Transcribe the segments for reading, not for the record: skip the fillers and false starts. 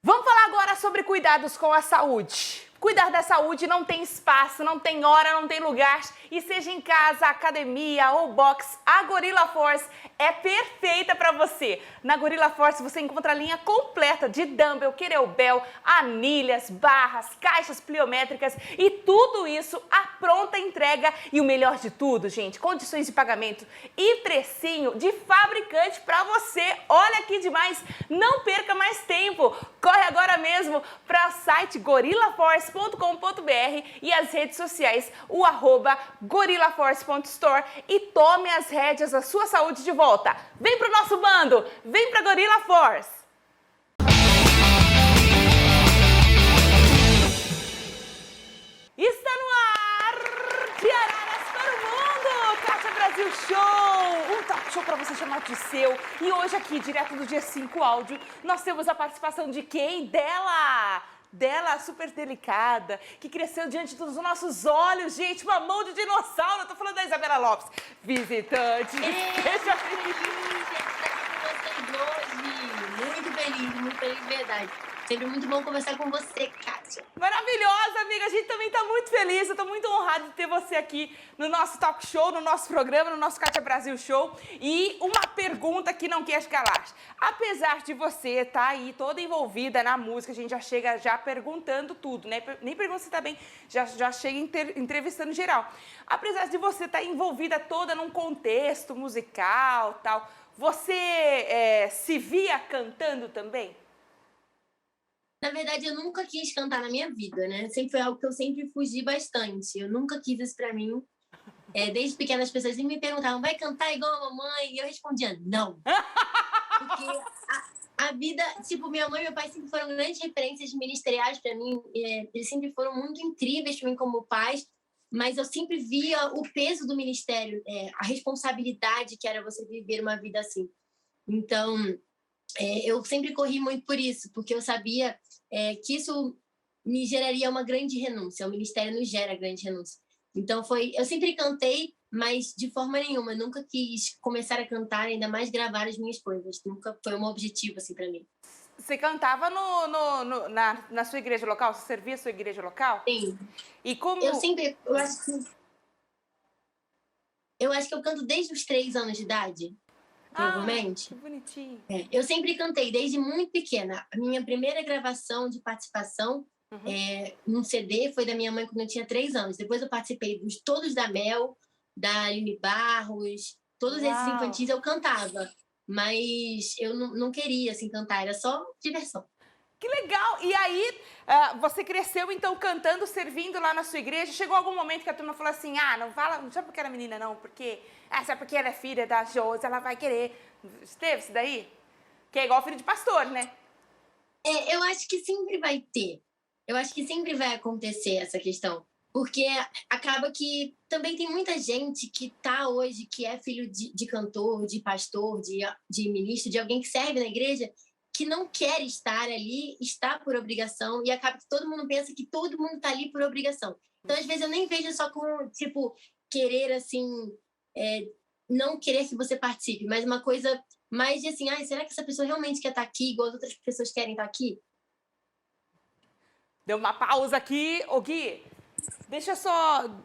Vamos falar agora sobre cuidados com a saúde. Cuidar da saúde não tem espaço, não tem hora, não tem lugar. E seja em casa, academia ou box, a Gorilla Force é perfeita para você. Na Gorilla Force você encontra a linha completa de dumbbell, kettlebell, anilhas, barras, caixas pliométricas e tudo isso à pronta entrega. E o melhor de tudo, gente, condições de pagamento e precinho de fabricante para você. Olha que demais! Não perca mais tempo. Corre agora mesmo para o site gorillaforce.com.br e as redes sociais, o @gorillaforce.store e tome as rédeas da sua saúde de volta. Vem pro nosso bando, vem pra Gorilla Force! Está no ar, de Araras para o Mundo, Kátia Brasil Show, um talk show para você chamar de seu. E hoje aqui, direto do G5 Áudio, nós temos a participação de quem? Dela, super delicada, que cresceu diante dos nossos olhos, gente, uma mão de dinossauro. Eu tô falando da Isabela Lopes, visitante. Seja feliz muito feliz de verdade. Sempre muito bom conversar com você, Kátia. Maravilhosa, amiga. A gente também tá muito feliz. Eu tô muito honrada de ter você aqui no nosso talk show, no nosso programa, no nosso Kátia Brasil Show. E uma pergunta que não quer calar. Apesar de você estar aí toda envolvida na música, a gente já chega já perguntando tudo, né? Nem pergunta se tá bem, já chega entrevistando geral. Apesar de você estar envolvida toda num contexto musical, tal, você se via cantando também? Na verdade, eu nunca quis cantar na minha vida, né? Sempre foi algo que eu sempre fugi bastante. Eu nunca quis isso pra mim. Desde pequena as pessoas sempre me perguntavam, vai cantar igual a mamãe? E eu respondia, não. Porque a vida, tipo, minha mãe e meu pai sempre foram grandes referências ministeriais pra mim. Eles sempre foram muito incríveis pra mim como pais. Mas eu sempre via o peso do ministério, a responsabilidade que era você viver uma vida assim. Então, eu sempre corri muito por isso, porque eu sabia que isso me geraria uma grande renúncia. O ministério nos gera grande renúncia. Então, eu sempre cantei, mas de forma nenhuma. Eu nunca quis começar a cantar, ainda mais gravar as minhas coisas. Nunca foi um objetivo assim para mim. Você cantava na sua igreja local? Você servia a sua igreja local? Sim. E como... Eu acho que eu canto desde os 3 anos de idade, provavelmente. Que bonitinho. Eu sempre cantei, desde muito pequena. A minha primeira gravação de participação num CD foi da minha mãe quando eu tinha 3 anos. Depois eu participei dos todos da Mel, da Aline Barros, todos esses infantis eu cantava. Mas eu não queria assim, cantar, era só diversão. Que legal! E aí, você cresceu, então, cantando, servindo lá na sua igreja. Chegou algum momento que a turma falou assim, não fala, não sabe porque era menina, não, porque... sabe porque ela é filha da Josi, ela vai querer... Teve isso daí? Que é igual filho de pastor, né? Eu acho que sempre vai ter. Eu acho que sempre vai acontecer essa questão. Porque acaba que também tem muita gente que tá hoje, que é filho de cantor, de pastor, de ministro, de alguém que serve na igreja, que não quer estar ali, está por obrigação, e acaba que todo mundo pensa que todo mundo tá ali por obrigação. Então, às vezes, eu nem vejo só como, tipo, querer, assim, não querer que você participe, mas uma coisa mais de assim, será que essa pessoa realmente quer estar aqui, igual as outras pessoas querem estar aqui? Deu uma pausa aqui. Ô, Gui, deixa eu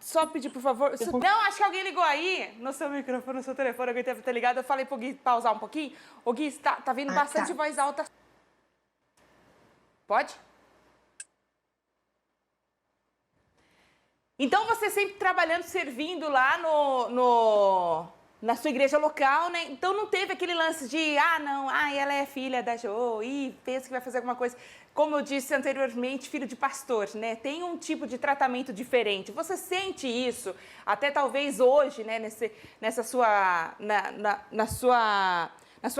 só pedir, por favor. Não, acho que alguém ligou aí no seu microfone, no seu telefone, alguém deve ter ligado. Eu falei pro Gui pausar um pouquinho. Ô, Gui, tá vindo bastante voz alta. Pode? Então, você sempre trabalhando, servindo lá na sua igreja local, né? Então, não teve aquele lance de, ela é filha da Jo e pensa que vai fazer alguma coisa. Como eu disse anteriormente, filho de pastor, né? Tem um tipo de tratamento diferente. Você sente isso, até talvez hoje, né? Nessa sua, na sua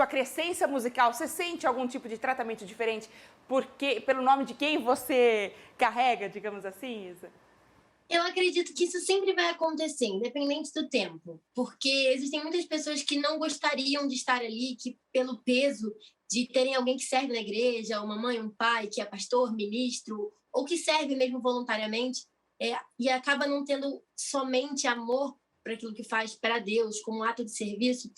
crescência musical, você sente algum tipo de tratamento diferente pelo nome de quem você carrega, digamos assim, Isa? Eu acredito que isso sempre vai acontecer, independente do tempo. Porque existem muitas pessoas que não gostariam de estar ali, que pelo peso de terem alguém que serve na igreja, uma mãe, um pai, que é pastor, ministro, ou que serve mesmo voluntariamente, e acaba não tendo somente amor para aquilo que faz para Deus, como um ato de serviço,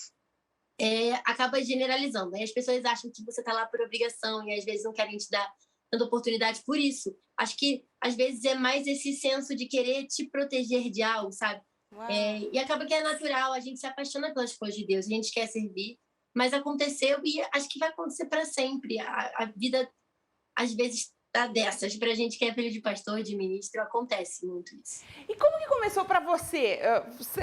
acaba generalizando. Aí as pessoas acham que você está lá por obrigação e às vezes não querem te dar dando oportunidade por isso. Acho que, às vezes, é mais esse senso de querer te proteger de algo, sabe? E acaba que é natural, a gente se apaixona pelas coisas de Deus, a gente quer servir, mas aconteceu e acho que vai acontecer para sempre. A vida, às vezes, tá dessas. Pra gente que é filho de pastor, de ministro, acontece muito isso. E como que começou para você?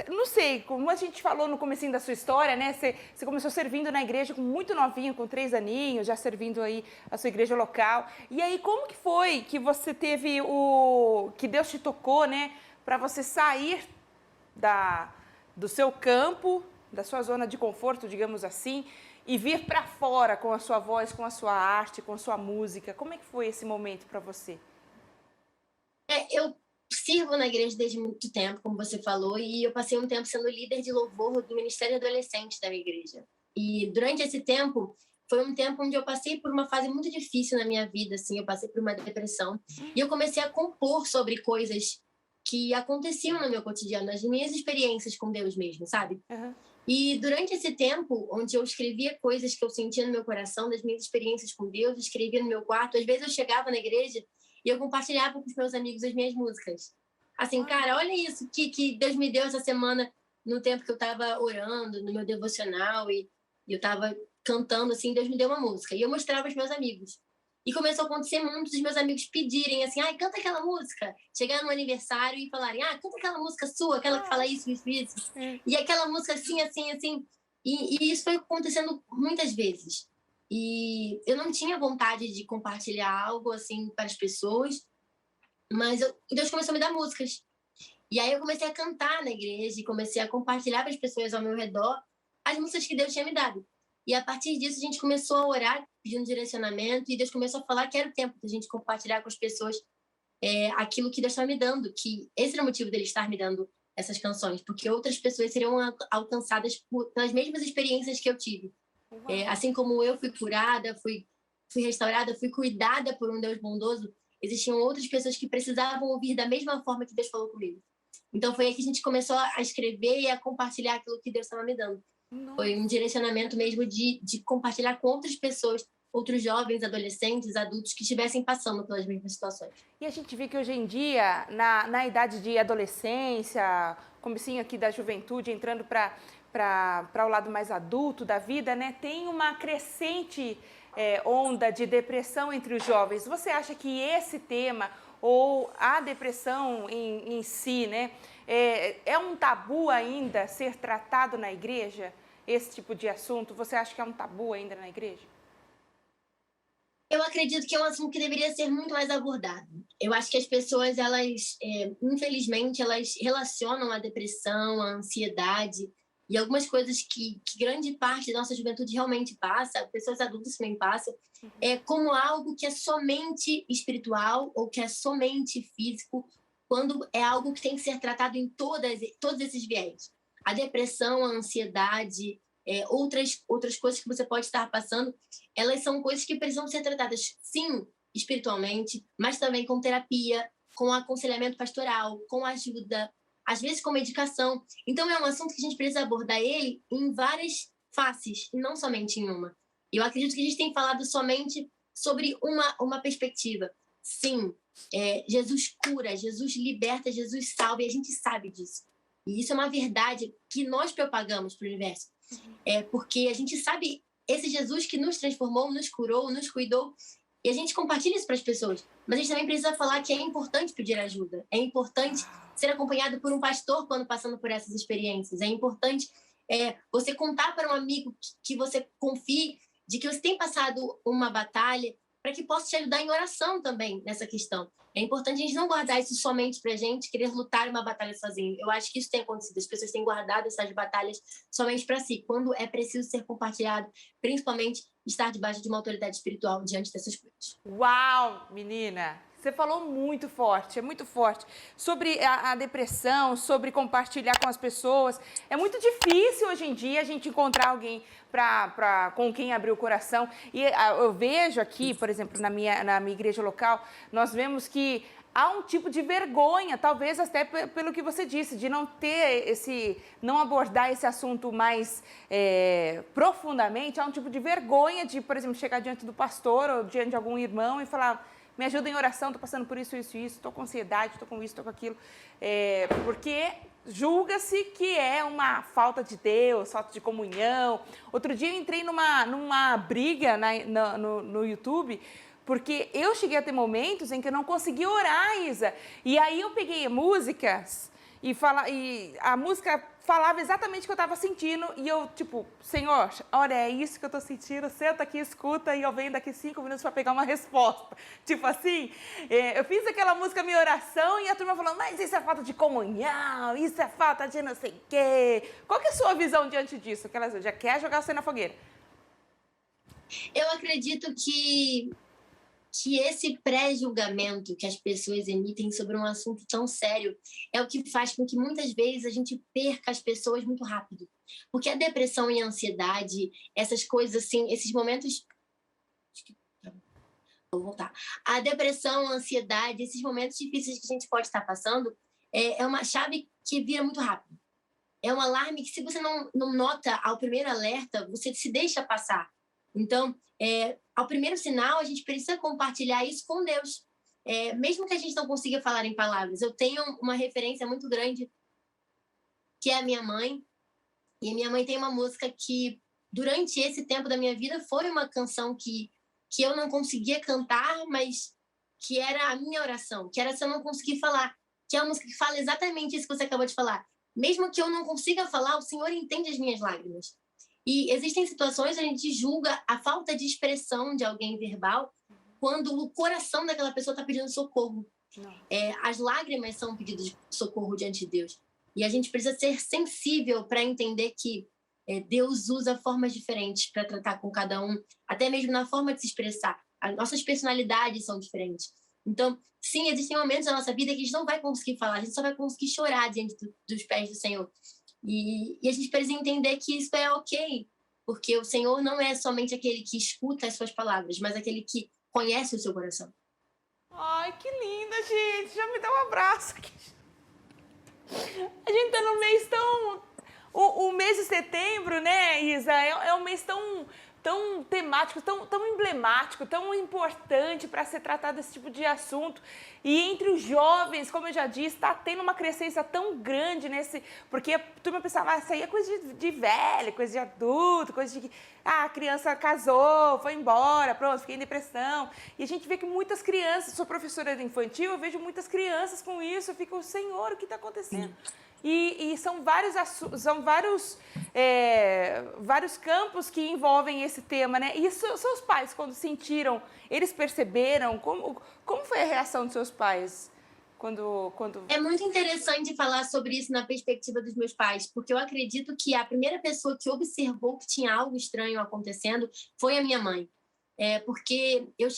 Não sei, como a gente falou no comecinho da sua história, né? Você começou servindo na igreja muito novinho, com 3 aninhos, já servindo aí a sua igreja local. E aí, como que foi que você teve que Deus te tocou, né? Para você sair do seu campo, da sua zona de conforto, digamos assim, e vir para fora com a sua voz, com a sua arte, com a sua música. Como é que foi esse momento para você? Eu sirvo na igreja desde muito tempo, como você falou, e eu passei um tempo sendo líder de louvor do Ministério Adolescente da minha igreja. E durante esse tempo, foi um tempo onde eu passei por uma fase muito difícil na minha vida, assim, eu passei por uma depressão, e eu comecei a compor sobre coisas que aconteciam no meu cotidiano, as minhas experiências com Deus mesmo, sabe? Uhum. E durante esse tempo, onde eu escrevia coisas que eu sentia no meu coração, das minhas experiências com Deus, escrevia no meu quarto, às vezes eu chegava na igreja e eu compartilhava com os meus amigos as minhas músicas. Assim, cara, olha isso que Deus me deu essa semana, no tempo que eu estava orando, no meu devocional, e eu estava cantando, assim, Deus me deu uma música. E eu mostrava aos meus amigos. E começou a acontecer muito dos meus amigos pedirem, assim, ai, canta aquela música. Chegar no aniversário e falarem, canta aquela música sua, aquela que fala isso, isso, isso. E aquela música assim, assim, assim. E isso foi acontecendo muitas vezes. E eu não tinha vontade de compartilhar algo assim para as pessoas, mas Deus começou a me dar músicas. E aí eu comecei a cantar na igreja e comecei a compartilhar para as pessoas ao meu redor as músicas que Deus tinha me dado. E a partir disso a gente começou a orar, pedindo direcionamento, e Deus começou a falar que era o tempo da gente compartilhar com as pessoas aquilo que Deus estava me dando, que esse era o motivo dele estar me dando essas canções, porque outras pessoas seriam alcançadas pelas mesmas experiências que eu tive. Assim como eu fui curada, fui restaurada, fui cuidada por um Deus bondoso, existiam outras pessoas que precisavam ouvir da mesma forma que Deus falou comigo. Então foi aí que a gente começou a escrever e a compartilhar aquilo que Deus estava me dando. Nossa. Foi um direcionamento mesmo de compartilhar com outras pessoas, outros jovens, adolescentes, adultos que estivessem passando pelas mesmas situações. E a gente vê que hoje em dia, na idade de adolescência, comecinho aqui da juventude, entrando para o lado mais adulto da vida, né, tem uma crescente onda de depressão entre os jovens. Você acha que esse tema, ou a depressão em si, né, é um tabu ainda ser tratado na igreja? Esse tipo de assunto, você acha que é um tabu ainda na igreja? Eu acredito que é um assunto que deveria ser muito mais abordado. Eu acho que as pessoas, elas, infelizmente, elas relacionam a depressão, a ansiedade e algumas coisas que grande parte da nossa juventude realmente passa, pessoas adultas também passam, como algo que é somente espiritual ou que é somente físico, quando é algo que tem que ser tratado em todos esses viés. A depressão, a ansiedade, outras coisas que você pode estar passando, elas são coisas que precisam ser tratadas, sim, espiritualmente, mas também com terapia, com aconselhamento pastoral, com ajuda, às vezes com medicação. Então, é um assunto que a gente precisa abordar ele em várias faces, e não somente em uma. Eu acredito que a gente tem falado somente sobre uma perspectiva. Sim, Jesus cura, Jesus liberta, Jesus salva, e a gente sabe disso. E isso é uma verdade que nós propagamos para o universo. Porque a gente sabe esse Jesus que nos transformou, nos curou, nos cuidou, e a gente compartilha isso para as pessoas. Mas a gente também precisa falar que é importante pedir ajuda, é importante ser acompanhado por um pastor quando passando por essas experiências, é importante você contar para um amigo que você confie de que você tem passado uma batalha, para que possa te ajudar em oração também nessa questão. É importante a gente não guardar isso somente para a gente querer lutar uma batalha sozinho. Eu acho que isso tem acontecido. As pessoas têm guardado essas batalhas somente para si, quando é preciso ser compartilhado, principalmente estar debaixo de uma autoridade espiritual diante dessas coisas. Uau, menina! Você falou muito forte, é muito forte, sobre a depressão, sobre compartilhar com as pessoas. É muito difícil hoje em dia a gente encontrar alguém com quem abrir o coração. E eu vejo aqui, por exemplo, na minha igreja local, nós vemos que há um tipo de vergonha, talvez até pelo que você disse, de não ter não abordar esse assunto mais profundamente. Há um tipo de vergonha de, por exemplo, chegar diante do pastor ou diante de algum irmão e falar: me ajuda em oração, estou passando por isso, isso, isso, estou com ansiedade, estou com isso, estou com aquilo. Porque julga-se que é uma falta de Deus, falta de comunhão. Outro dia eu entrei numa briga no YouTube, porque eu cheguei a ter momentos em que eu não conseguia orar, Isa. E aí eu peguei músicas e a música falava exatamente o que eu estava sentindo. E eu, tipo, Senhor, olha, é isso que eu estou sentindo. Senta aqui, escuta e eu venho daqui 5 minutos para pegar uma resposta. Tipo assim, eu fiz aquela música minha oração e a turma falando, mas isso é falta de comunhão, isso é falta de não sei o quê. Qual que é a sua visão diante disso? Que ela já quer jogar você na fogueira. Eu acredito que esse pré-julgamento que as pessoas emitem sobre um assunto tão sério é o que faz com que muitas vezes a gente perca as pessoas muito rápido. Porque a depressão e a ansiedade, essas coisas assim, esses momentos... Vou voltar. A depressão, a ansiedade, esses momentos difíceis que a gente pode estar passando, é uma chave que vira muito rápido. É um alarme que, se você não nota ao primeiro alerta, você se deixa passar. Então, ao primeiro sinal, a gente precisa compartilhar isso com Deus. Mesmo que a gente não consiga falar em palavras. Eu tenho uma referência muito grande, que é a minha mãe. E a minha mãe tem uma música que, durante esse tempo da minha vida, foi uma canção que eu não conseguia cantar, mas que era a minha oração, que era se eu não conseguir falar. Que é uma música que fala exatamente isso que você acabou de falar. Mesmo que eu não consiga falar, o Senhor entende as minhas lágrimas. E existem situações onde a gente julga a falta de expressão de alguém verbal quando o coração daquela pessoa está pedindo socorro. As lágrimas são pedidos de socorro diante de Deus. E a gente precisa ser sensível para entender que Deus usa formas diferentes para tratar com cada um, até mesmo na forma de se expressar. As nossas personalidades são diferentes. Então, sim, existem momentos da nossa vida que a gente não vai conseguir falar, a gente só vai conseguir chorar diante dos pés do Senhor. E a gente precisa entender que isso é ok, porque o Senhor não é somente aquele que escuta as suas palavras, mas aquele que conhece o seu coração. Ai, que linda, gente. Já me dá um abraço aqui. A gente tá num mês tão... O mês de setembro, né, Isa, é um mês tão temático, tão emblemático, tão importante para ser tratado esse tipo de assunto. E entre os jovens, como eu já disse, está tendo uma crescência tão grande nesse... Porque a turma pensava, isso aí é coisa de velho, coisa de adulto, coisa de... a criança casou, foi embora, pronto, fiquei em depressão. E a gente vê que muitas crianças, sou professora de infantil, eu vejo muitas crianças com isso, eu fico, Senhor, o que está acontecendo? E são vários campos que envolvem esse tema, né? E seus pais, quando sentiram, eles perceberam? Como foi a reação dos seus pais? Quando... É muito interessante falar sobre isso na perspectiva dos meus pais, porque eu acredito que a primeira pessoa que observou que tinha algo estranho acontecendo foi a minha mãe. Porque eu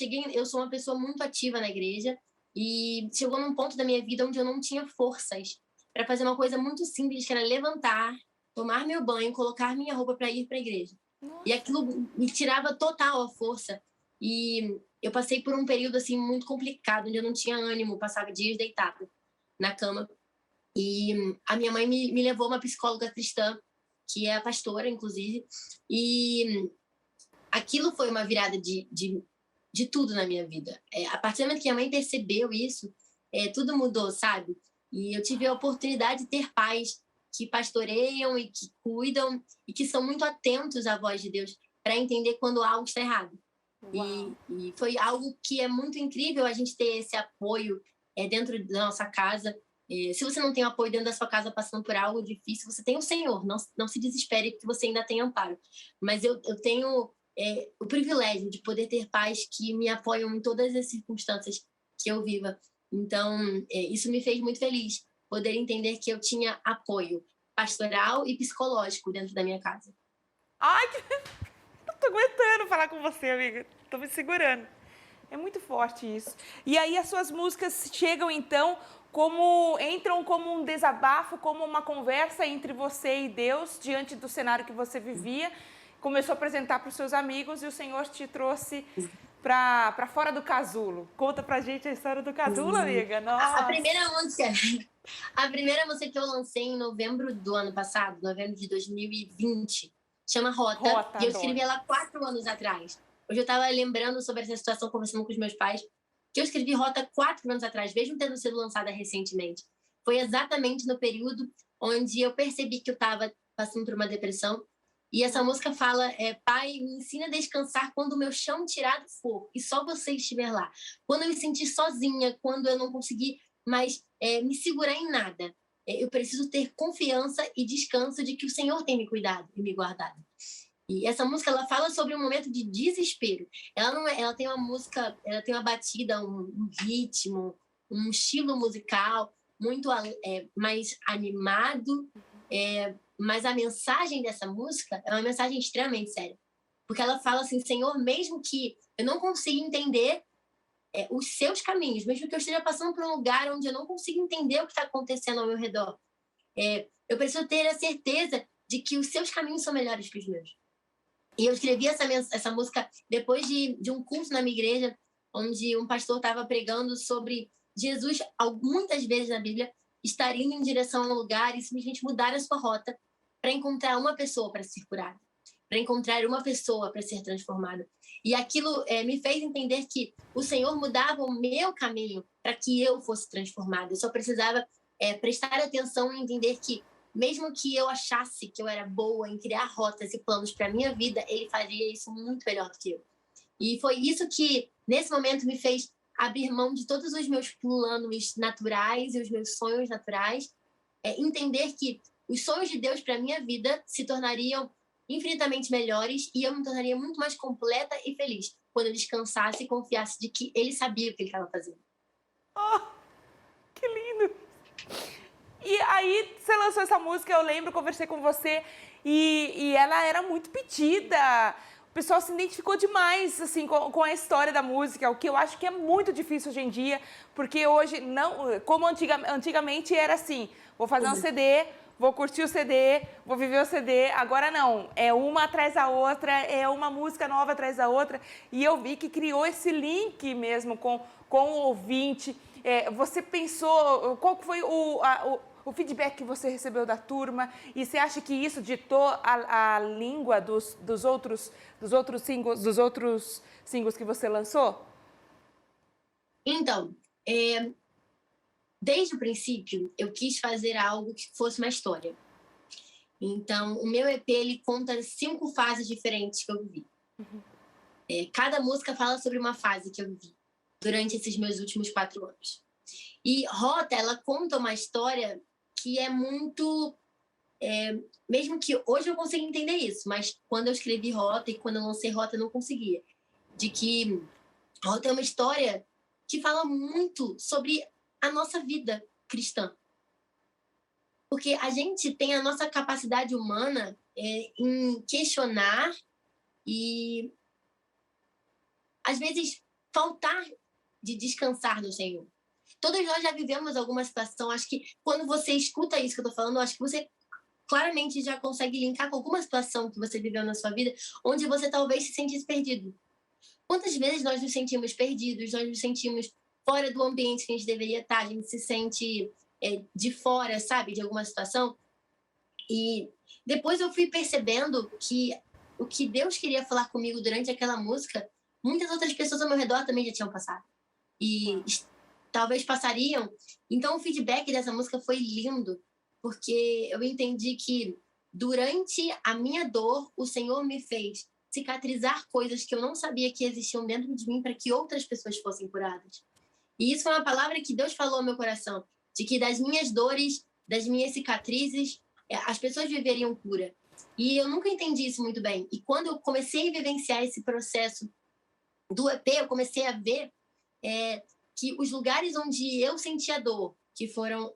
sou uma pessoa muito ativa na igreja e chegou num ponto da minha vida onde eu não tinha forças para fazer uma coisa muito simples, que era levantar, tomar meu banho, colocar minha roupa para ir para a igreja. Nossa. E aquilo me tirava total a força. E eu passei por um período assim muito complicado, onde eu não tinha ânimo, passava dias deitada na cama. E a minha mãe me levou uma psicóloga cristã, que é a pastora, inclusive. E aquilo foi uma virada de tudo na minha vida. A partir do momento que a minha mãe percebeu isso, tudo mudou, sabe? E eu tive a oportunidade de ter pais que pastoreiam e que cuidam e que são muito atentos à voz de Deus para entender quando algo está errado. E foi algo que é muito incrível a gente ter esse apoio dentro da nossa casa. Se você não tem apoio dentro da sua casa passando por algo difícil, você tem o Senhor. Não se desespere porque você ainda tem amparo. Mas eu tenho o privilégio de poder ter pais que me apoiam em todas as circunstâncias que eu viva. Então, isso me fez muito feliz, poder entender que eu tinha apoio pastoral e psicológico dentro da minha casa. Ai, não tô aguentando falar com você, amiga. Tô me segurando. É muito forte isso. E aí as suas músicas chegam, então, entram como um desabafo, como uma conversa entre você e Deus, diante do cenário que você vivia. Começou a apresentar para os seus amigos e o Senhor te trouxe para fora do casulo. Conta pra gente a história do casulo, amiga. Nossa. A primeira música que eu lancei em novembro do ano passado, novembro de 2020, chama Rota, e eu escrevi ela 4 anos atrás. Hoje eu estava lembrando sobre essa situação, conversando com os meus pais, que eu escrevi Rota 4 anos atrás, mesmo tendo sido lançada recentemente. Foi exatamente no período onde eu percebi que eu estava passando por uma depressão. E essa música fala, Pai, me ensina a descansar quando o meu chão tirado for e só você estiver lá. Quando eu me sentir sozinha, quando eu não conseguir mais me segurar em nada. Eu preciso ter confiança e descanso de que o Senhor tem me cuidado e me guardado. E essa música, ela fala sobre um momento de desespero. Ela tem uma música, ela tem uma batida, um ritmo, um estilo musical muito mais animado, mas a mensagem dessa música é uma mensagem extremamente séria. Porque ela fala assim, Senhor, mesmo que eu não consiga entender os seus caminhos, mesmo que eu esteja passando por um lugar onde eu não consigo entender o que está acontecendo ao meu redor, eu preciso ter a certeza de que os seus caminhos são melhores que os meus. E eu escrevi essa música depois de um culto na minha igreja, onde um pastor estava pregando sobre Jesus, muitas vezes na Bíblia, estar indo em direção a um lugar e simplesmente mudar a sua rota para encontrar uma pessoa para ser curada, para encontrar uma pessoa para ser transformada. E aquilo me fez entender que o Senhor mudava o meu caminho para que eu fosse transformada. Eu só precisava prestar atenção e entender que, mesmo que eu achasse que eu era boa em criar rotas e planos para a minha vida, ele fazia isso muito melhor do que eu. E foi isso que, nesse momento, me fez abrir mão de todos os meus planos naturais e os meus sonhos naturais, entender que os sonhos de Deus para a minha vida se tornariam infinitamente melhores e eu me tornaria muito mais completa e feliz quando eu descansasse e confiasse de que ele sabia o que ele estava fazendo. Oh, que lindo! E aí, você lançou essa música, eu lembro, conversei com você, e ela era muito pedida. O pessoal se identificou demais, assim, com a história da música, o que eu acho que é muito difícil hoje em dia, porque hoje, não, como antigamente era assim, vou fazer um CD, vou curtir o CD, vou viver o CD. Agora não, é uma atrás da outra, é uma música nova atrás da outra. E eu vi que criou esse link mesmo com o ouvinte. Você pensou, qual foi o feedback que você recebeu da turma? E você acha que isso ditou a língua dos outros singles que você lançou? Então, desde o princípio, eu quis fazer algo que fosse uma história. Então, o meu EP, ele conta 5 fases diferentes que eu vivi. Cada música fala sobre uma fase que eu vivi durante esses meus últimos 4 anos. E Rota, ela conta uma história que é muito... mesmo que hoje eu consiga entender isso, mas quando eu escrevi Rota e quando eu lancei Rota, eu não conseguia. De que Rota é uma história que fala muito sobre a nossa vida cristã. Porque a gente tem a nossa capacidade humana em questionar e, às vezes, faltar de descansar no Senhor. Todos nós já vivemos alguma situação, acho que quando você escuta isso que eu estou falando, acho que você claramente já consegue linkar com alguma situação que você viveu na sua vida, onde você talvez se sentisse perdido. Quantas vezes nós nos sentimos perdidos, nós nos sentimos fora do ambiente que a gente deveria estar, a gente se sente de fora, sabe, de alguma situação. E depois eu fui percebendo que o que Deus queria falar comigo durante aquela música, muitas outras pessoas ao meu redor também já tinham passado. E talvez passariam. Então o feedback dessa música foi lindo, porque eu entendi que durante a minha dor, o Senhor me fez cicatrizar coisas que eu não sabia que existiam dentro de mim para que outras pessoas fossem curadas. E isso foi uma palavra que Deus falou ao meu coração, de que das minhas dores, das minhas cicatrizes, as pessoas viveriam cura. E eu nunca entendi isso muito bem. E quando eu comecei a vivenciar esse processo do EP, eu comecei a ver que os lugares onde eu sentia dor, que foram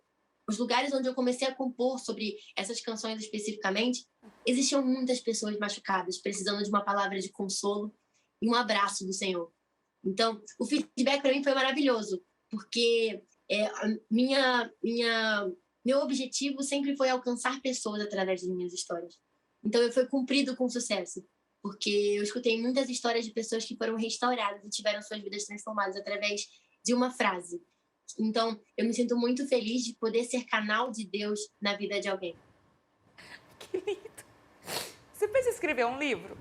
os lugares onde eu comecei a compor sobre essas canções especificamente, existiam muitas pessoas machucadas, precisando de uma palavra de consolo e um abraço do Senhor. Então, o feedback para mim foi maravilhoso, porque meu objetivo sempre foi alcançar pessoas através das minhas histórias. Então, foi cumprido com sucesso, porque eu escutei muitas histórias de pessoas que foram restauradas e tiveram suas vidas transformadas através de uma frase. Então, eu me sinto muito feliz de poder ser canal de Deus na vida de alguém. Que lindo! Você pensa em escrever um livro?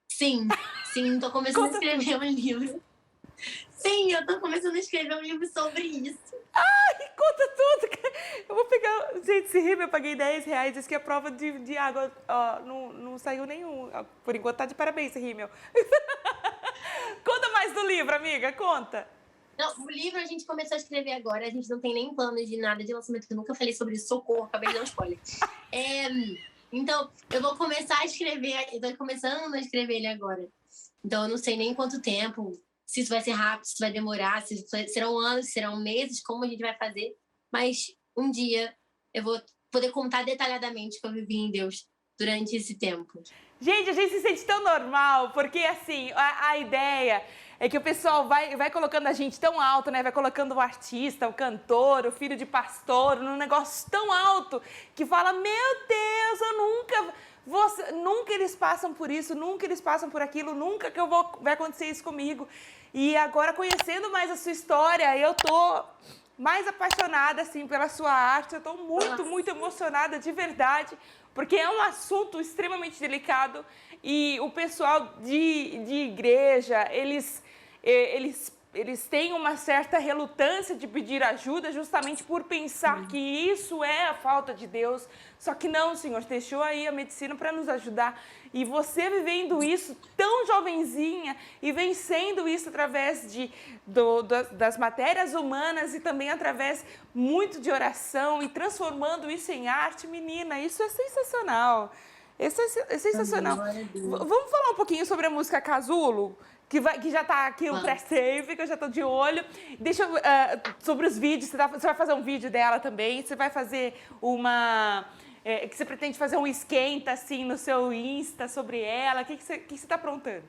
Sim, estou começando a escrever um livro. Sim, eu tô começando a escrever um livro sobre isso. Ai, conta tudo. Eu vou pegar... Gente, esse rímel eu paguei R$10. Diz que a prova de água, ó, não saiu nenhum. Por enquanto tá de parabéns esse rímel. Conta mais do livro, amiga, conta. Não, o livro a gente começou a escrever agora, a gente não tem nem plano de nada de lançamento, eu nunca falei sobre isso, socorro, acabei de dar um spoiler. Então, eu vou começar a escrever, eu tô começando a escrever ele agora. Então, eu não sei nem quanto tempo, se isso vai ser rápido, se isso vai demorar, se serão anos, se serão meses, como a gente vai fazer. Mas um dia eu vou poder contar detalhadamente o que eu vivi em Deus durante esse tempo. Gente, a gente se sente tão normal, porque assim, a ideia é que o pessoal vai colocando a gente tão alto, né? Vai colocando o artista, o cantor, o filho de pastor, num negócio tão alto que fala, meu Deus, eu nunca eles passam por isso, nunca eles passam por aquilo, nunca que vai acontecer isso comigo. E agora, conhecendo mais a sua história, eu tô mais apaixonada, assim, pela sua arte. Eu tô muito emocionada, de verdade, porque é um assunto extremamente delicado e o pessoal de igreja, eles têm uma certa relutância de pedir ajuda justamente por pensar que isso é a falta de Deus. Só que não, Senhor, deixou aí a medicina para nos ajudar. E você vivendo isso tão jovenzinha e vencendo isso através das matérias humanas e também através muito de oração e transformando isso em arte, menina, isso é sensacional. Isso é sensacional. Vamos falar um pouquinho sobre a música Casulo? Que já está aqui o pré-save, que eu já estou de olho. Deixa eu, sobre os vídeos, você vai fazer um vídeo dela também, você vai fazer que você pretende fazer um esquenta, assim, no seu Insta sobre ela, o que você está aprontando?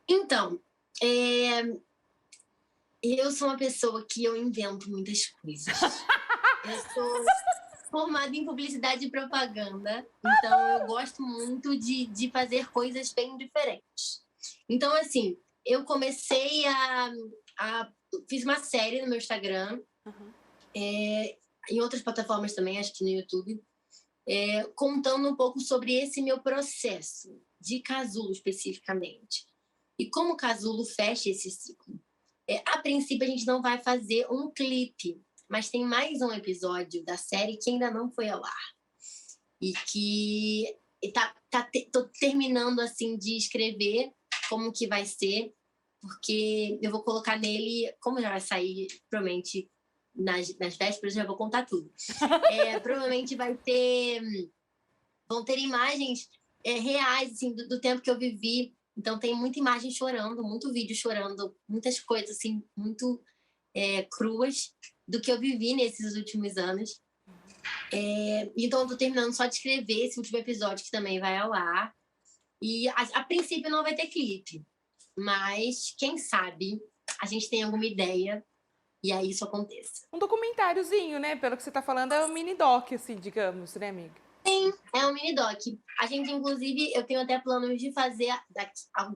Então, eu sou uma pessoa que eu invento muitas coisas. Eu sou formada em publicidade e propaganda, então eu gosto muito de fazer coisas bem diferentes. Então, assim, eu comecei fiz uma série no meu Instagram, em outras plataformas também, acho que no YouTube, contando um pouco sobre esse meu processo de casulo especificamente. E como o casulo fecha esse ciclo. A princípio, a gente não vai fazer um clipe, mas tem mais um episódio da série que ainda não foi ao ar. E que tô terminando, assim, de escrever como que vai ser, porque eu vou colocar nele, como já vai sair, provavelmente, nas vésperas, já vou contar tudo. Provavelmente vão ter imagens reais, assim, do tempo que eu vivi. Então, tem muita imagem chorando, muito vídeo chorando, muitas coisas, assim, muito cruas do que eu vivi nesses últimos anos. Então, eu tô terminando só de escrever esse último episódio, que também vai ao ar. E, a princípio, não vai ter clipe. Mas, quem sabe, a gente tem alguma ideia e aí isso aconteça. Um documentáriozinho, né? Pelo que você tá falando, é um mini-doc, assim, digamos, né, amiga? Sim, é um mini-doc. A gente, inclusive, eu tenho até planos de fazer,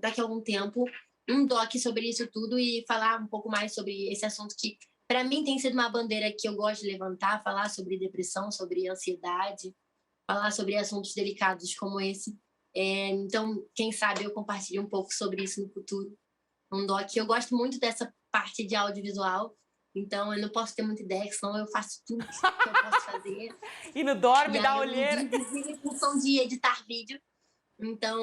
daqui a algum tempo, um doc sobre isso tudo e falar um pouco mais sobre esse assunto que, para mim, tem sido uma bandeira que eu gosto de levantar, falar sobre depressão, sobre ansiedade, falar sobre assuntos delicados como esse. Então, quem sabe eu compartilho um pouco sobre isso no futuro. Um doc. Eu gosto muito dessa parte de audiovisual, então eu não posso ter muita ideia, senão eu faço tudo que eu posso fazer. E não dorme, dá olheira. Inclusive, função de editar vídeo. Então,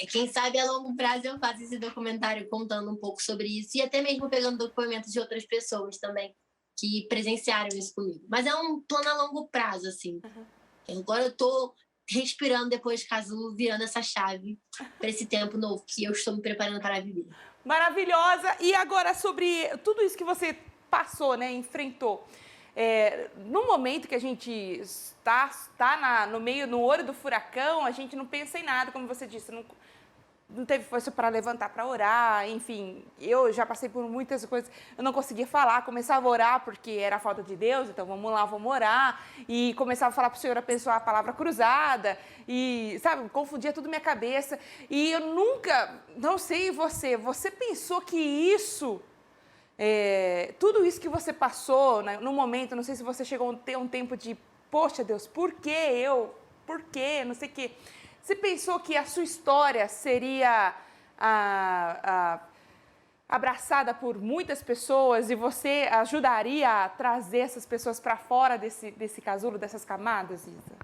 quem sabe a longo prazo eu faço esse documentário contando um pouco sobre isso e até mesmo pegando depoimentos de outras pessoas também que presenciaram isso comigo. Mas é um plano a longo prazo, assim. Agora eu tô respirando depois de Casulo, virando essa chave para esse tempo novo que eu estou me preparando para viver. Maravilhosa! E agora sobre tudo isso que você passou, né, enfrentou. No momento que a gente está no olho do furacão, a gente não pensa em nada, como você disse, não teve força para levantar para orar, enfim, eu já passei por muitas coisas, eu não conseguia falar, começava a orar porque era falta de Deus, então vamos lá, vamos orar, e começava a falar para o Senhor abençoar a palavra cruzada, e, sabe, confundia tudo minha cabeça, e eu nunca, não sei você pensou que isso, tudo isso que você passou, né, no momento, não sei se você chegou a ter um tempo de, poxa Deus, por que eu? Por quê? Não sei o quê. Você pensou que a sua história seria abraçada por muitas pessoas e você ajudaria a trazer essas pessoas para fora desse casulo, dessas camadas, Isa?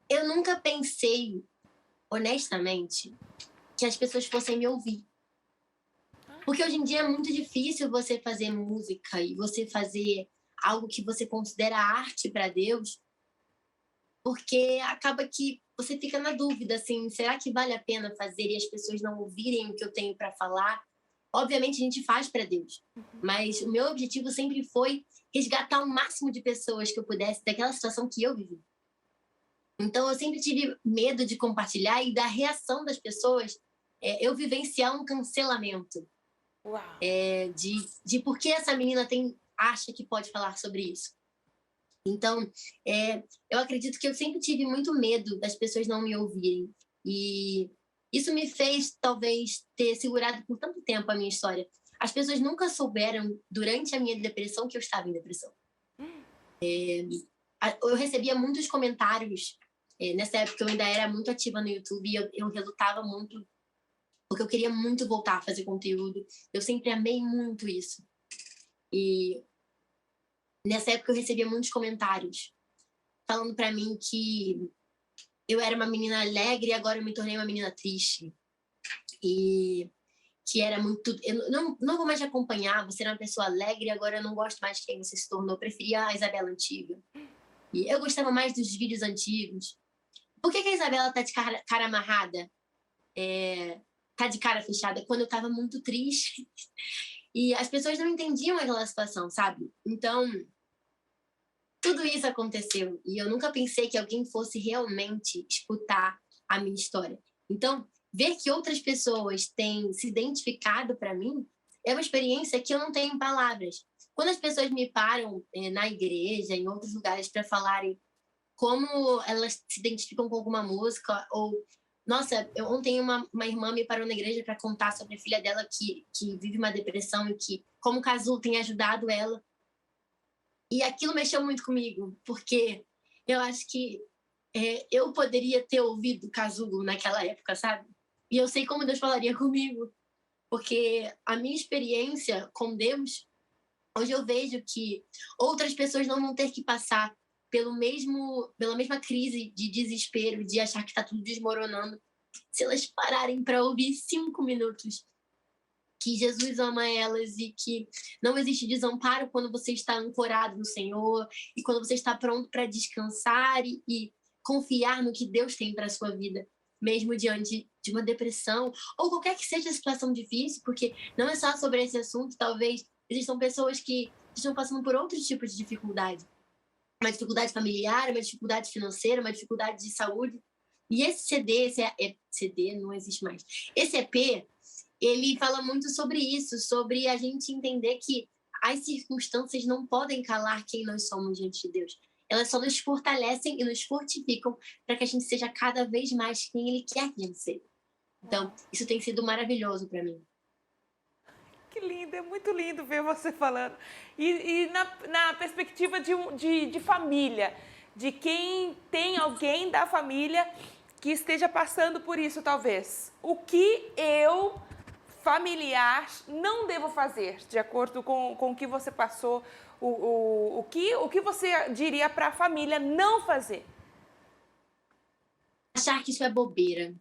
Eu nunca pensei, honestamente, que as pessoas fossem me ouvir. Porque hoje em dia é muito difícil você fazer música e você fazer algo que você considera arte para Deus, porque acaba que você fica na dúvida, assim, será que vale a pena fazer e as pessoas não ouvirem o que eu tenho para falar? Obviamente a gente faz para Deus, mas o meu objetivo sempre foi resgatar o máximo de pessoas que eu pudesse daquela situação que eu vivi. Então eu sempre tive medo de compartilhar e da reação das pessoas, eu vivenciar um cancelamento. Uau! De por que essa menina acha que pode falar sobre isso. Então, eu acredito que eu sempre tive muito medo das pessoas não me ouvirem. E isso me fez, talvez, ter segurado por tanto tempo a minha história. As pessoas nunca souberam, durante a minha depressão, que eu estava em depressão. Eu recebia muitos comentários. Nessa época, eu ainda era muito ativa no YouTube e eu relutava muito, porque eu queria muito voltar a fazer conteúdo. Eu sempre amei muito isso. E nessa época eu recebia muitos comentários falando pra mim que eu era uma menina alegre e agora eu me tornei uma menina triste. E que era muito... Eu não vou mais te acompanhar, você era uma pessoa alegre e agora eu não gosto mais de quem você se tornou. Eu preferia a Isabela antiga. E eu gostava mais dos vídeos antigos. Por que a Isabela tá de cara amarrada? Tá de cara fechada? Quando eu tava muito triste. E as pessoas não entendiam aquela situação, sabe? Então, tudo isso aconteceu. E eu nunca pensei que alguém fosse realmente escutar a minha história. Então, ver que outras pessoas têm se identificado para mim é uma experiência que eu não tenho em palavras. Quando as pessoas me param na igreja, em outros lugares, para falarem como elas se identificam com alguma música, ou... Nossa, ontem uma irmã me parou na igreja para contar sobre a filha dela que vive uma depressão e que, como o Casulo tem ajudado ela. E aquilo mexeu muito comigo, porque eu acho que eu poderia ter ouvido o Casulo naquela época, sabe? E eu sei como Deus falaria comigo, porque a minha experiência com Deus, hoje eu vejo que outras pessoas não vão ter que passar pela mesma crise de desespero, de achar que está tudo desmoronando, se elas pararem para ouvir 5 minutos que Jesus ama elas e que não existe desamparo quando você está ancorado no Senhor e quando você está pronto para descansar e confiar no que Deus tem para a sua vida, mesmo diante de uma depressão ou qualquer que seja a situação difícil, porque não é só sobre esse assunto, talvez existam pessoas que estão passando por outros tipos de dificuldade. Uma dificuldade familiar, uma dificuldade financeira, uma dificuldade de saúde. E esse CD não existe mais. Esse EP, ele fala muito sobre isso, sobre a gente entender que as circunstâncias não podem calar quem nós somos diante de Deus. Elas só nos fortalecem e nos fortificam para que a gente seja cada vez mais quem Ele quer que a gente seja. Então, isso tem sido maravilhoso para mim. Que lindo, é muito lindo ver você falando. E na perspectiva de família, de quem tem alguém da família que esteja passando por isso, talvez. O que eu, familiar, não devo fazer, de acordo com o que você passou, o que você diria para a família não fazer? Achar que isso é bobeira.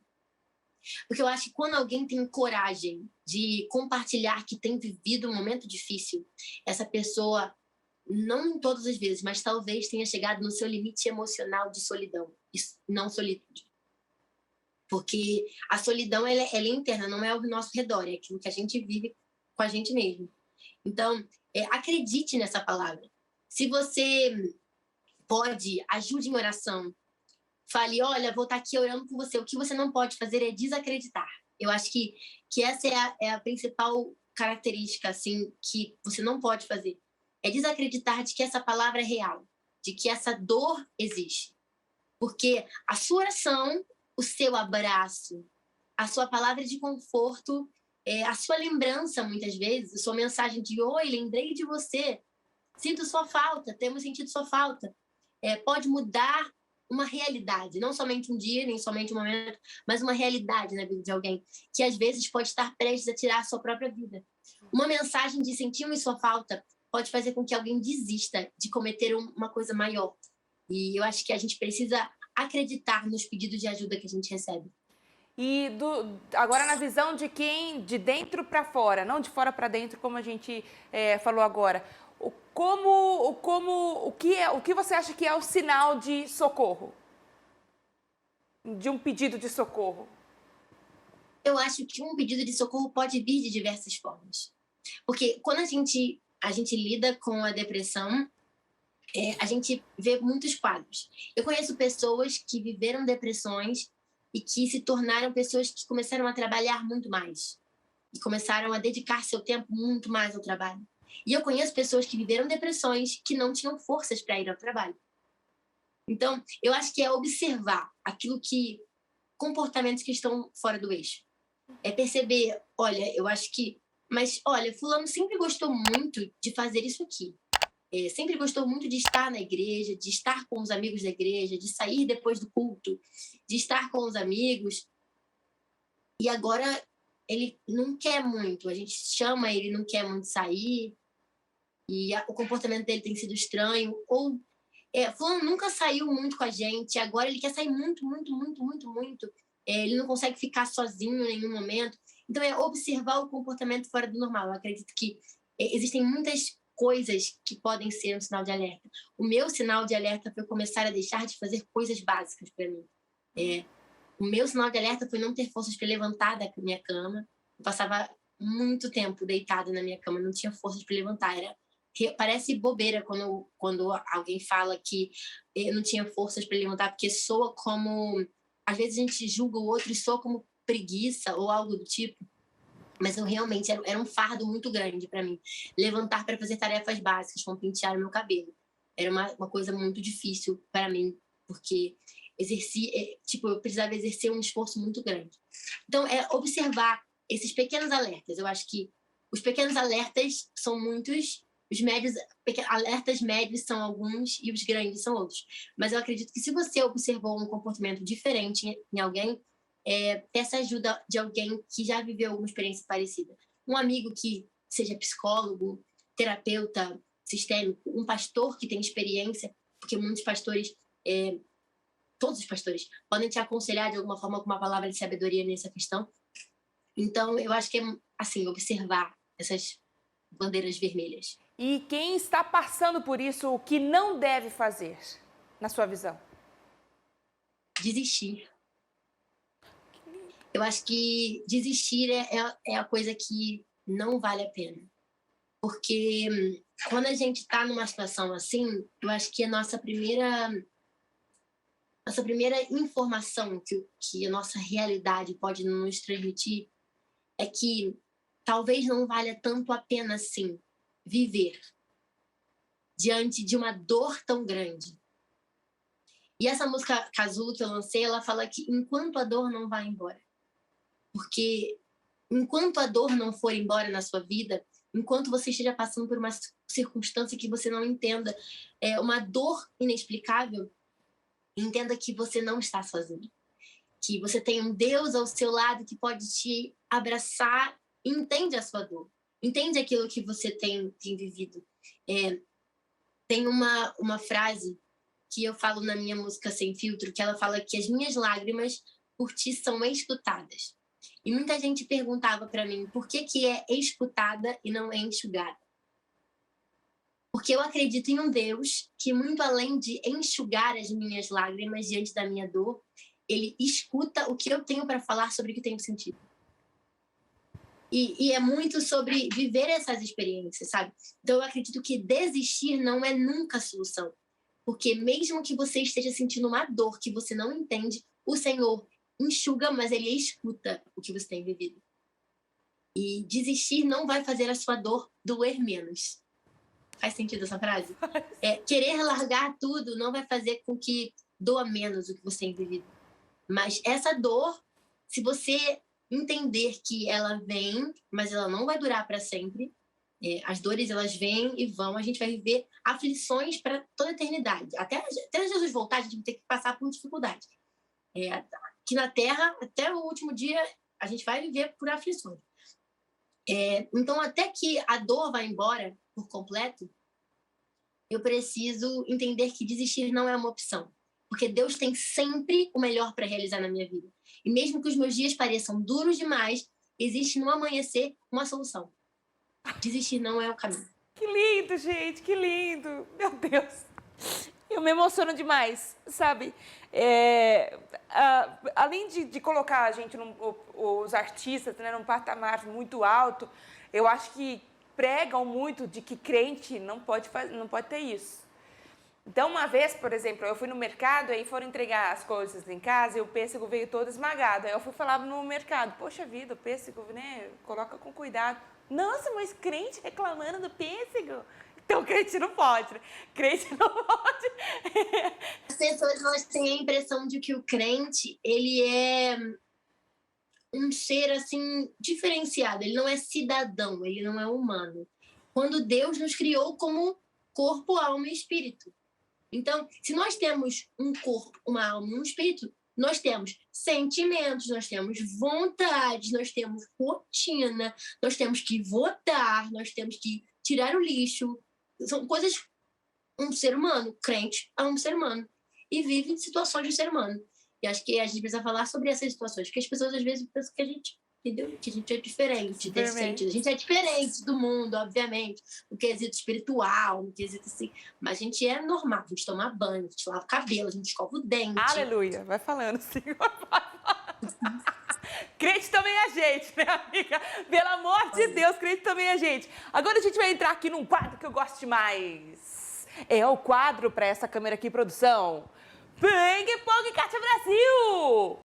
Porque eu acho que quando alguém tem coragem de compartilhar que tem vivido um momento difícil, essa pessoa, não em todas as vezes, mas talvez tenha chegado no seu limite emocional de solidão, não solitude. Porque a solidão ela é interna, não é ao nosso redor, é aquilo que a gente vive com a gente mesmo. Então, acredite nessa palavra. Se você pode, ajude em oração. Fale, olha, vou estar aqui orando por você. O que você não pode fazer é desacreditar. Eu acho que essa é a principal característica assim, que você não pode fazer. É desacreditar de que essa palavra é real, de que essa dor existe. Porque a sua oração, o seu abraço, a sua palavra de conforto, a sua lembrança, muitas vezes, a sua mensagem de oi, lembrei de você, sinto sua falta, temos sentido sua falta, pode mudar uma realidade, não somente um dia, nem somente um momento, mas uma realidade na vida de alguém, que às vezes pode estar prestes a tirar a sua própria vida. Uma mensagem de sentimos sua falta pode fazer com que alguém desista de cometer uma coisa maior. E eu acho que a gente precisa acreditar nos pedidos de ajuda que a gente recebe. E agora na visão de quem de dentro para fora, não de fora para dentro, como a gente falou agora. O que você acha que é o sinal de socorro? De um pedido de socorro? Eu acho que um pedido de socorro pode vir de diversas formas. Porque quando a gente lida com a depressão, a gente vê muitos quadros. Eu conheço pessoas que viveram depressões e que se tornaram pessoas que começaram a trabalhar muito mais. E começaram a dedicar seu tempo muito mais ao trabalho. E eu conheço pessoas que viveram depressões que não tinham forças para ir ao trabalho. Então, eu acho que é observar comportamentos que estão fora do eixo. É perceber, olha, eu acho que... Mas, olha, fulano sempre gostou muito de fazer isso aqui. Sempre gostou muito de estar na igreja, de estar com os amigos da igreja, de sair depois do culto, de estar com os amigos. E agora ele não quer muito. A gente chama ele, não quer muito sair. E o comportamento dele tem sido estranho. Ou fulano nunca saiu muito com a gente, agora ele quer sair muito, muito, muito, muito, muito. Ele não consegue ficar sozinho em nenhum momento. Então, é observar o comportamento fora do normal. Eu acredito que existem muitas coisas que podem ser um sinal de alerta. O meu sinal de alerta foi começar a deixar de fazer coisas básicas para mim. O meu sinal de alerta foi não ter forças para levantar da minha cama. Eu passava muito tempo deitada na minha cama, não tinha forças para levantar. Parece bobeira quando alguém fala que eu não tinha forças para levantar, porque soa como... Às vezes a gente julga o outro e soa como preguiça ou algo do tipo. Mas eu realmente era um fardo muito grande para mim. Levantar para fazer tarefas básicas, como pentear o meu cabelo. Era uma coisa muito difícil para mim, porque eu precisava exercer um esforço muito grande. Então, é observar esses pequenos alertas. Eu acho que os pequenos alertas são muitos, alertas médios são alguns e os grandes são outros. Mas eu acredito que se você observou um comportamento diferente em alguém, peça ajuda de alguém que já viveu alguma experiência parecida. Um amigo que seja psicólogo, terapeuta sistêmico, um pastor que tem experiência, porque muitos pastores, todos os pastores, podem te aconselhar de alguma forma com uma palavra de sabedoria nessa questão. Então, eu acho que é assim, observar essas bandeiras vermelhas. E quem está passando por isso, o que não deve fazer, na sua visão? Desistir. Eu acho que desistir é a coisa que não vale a pena. Porque quando a gente está numa situação assim, eu acho que a nossa primeira informação que a nossa realidade pode nos transmitir é que talvez não valha tanto a pena, assim, viver diante de uma dor tão grande. E essa música Casulo que eu lancei, ela fala que enquanto a dor não vai embora. Porque enquanto a dor não for embora na sua vida, enquanto você esteja passando por uma circunstância que você não entenda, uma dor inexplicável, entenda que você não está sozinho. Que você tem um Deus ao seu lado que pode te abraçar e entende a sua dor. Entende aquilo que você tem vivido. Tem uma frase que eu falo na minha música Sem Filtro, que ela fala que as minhas lágrimas por ti são escutadas. E muita gente perguntava para mim por que é escutada e não é enxugada. Porque eu acredito em um Deus que, muito além de enxugar as minhas lágrimas diante da minha dor, ele escuta o que eu tenho para falar sobre o que tenho sentido. E é muito sobre viver essas experiências, sabe? Então, eu acredito que desistir não é nunca a solução. Porque mesmo que você esteja sentindo uma dor que você não entende, o Senhor enxuga, mas ele escuta o que você tem vivido. E desistir não vai fazer a sua dor doer menos. Faz sentido essa frase? Querer largar tudo não vai fazer com que doa menos o que você tem vivido. Mas essa dor, se você entender que ela vem, mas ela não vai durar para sempre, As dores, elas vêm e vão. A gente vai viver aflições para toda a eternidade. Até Jesus voltar, a gente vai ter que passar por dificuldade. Aqui na Terra, até o último dia, a gente vai viver por aflições. Então, até que a dor vá embora por completo, eu preciso entender que desistir não é uma opção. Porque Deus tem sempre o melhor para realizar na minha vida. E mesmo que os meus dias pareçam duros demais, existe no amanhecer uma solução. Desistir não é o caminho. Que lindo, gente, que lindo. Meu Deus. Eu me emociono demais, sabe? Além de colocar a gente, os artistas, né, num patamar muito alto, eu acho que pregam muito de que crente não pode ter isso. Então, uma vez, por exemplo, eu fui no mercado, aí foram entregar as coisas em casa e o pêssego veio todo esmagado. Aí eu fui falar no mercado, poxa vida, o pêssego, né, coloca com cuidado. Nossa, mas crente reclamando do pêssego? Então, crente não pode, né? Crente não pode. As pessoas, elas têm a impressão de que o crente, ele é um ser, assim, diferenciado. Ele não é cidadão, ele não é humano. Quando Deus nos criou como corpo, alma e espírito. Então, se nós temos um corpo, uma alma e um espírito, nós temos sentimentos, nós temos vontades, nós temos rotina, nós temos que votar, nós temos que tirar o lixo. São coisas... Um ser humano, crente, é um ser humano. E vive em situações de ser humano. E acho que a gente precisa falar sobre essas situações, porque as pessoas às vezes pensam que a gente... Entendeu? Que a gente é diferente desse sentido. A gente é diferente do mundo, obviamente, no quesito espiritual, no quesito assim. Mas a gente é normal, a gente toma banho, a gente lava o cabelo, a gente escova o dente. Aleluia, vai falando, Senhor. Crente também é gente, né, amiga? Pelo amor de Deus, crente também é gente. Agora a gente vai entrar aqui num quadro que eu gosto demais. É o quadro para essa câmera aqui, produção. Ping Pong Kátia Brasil!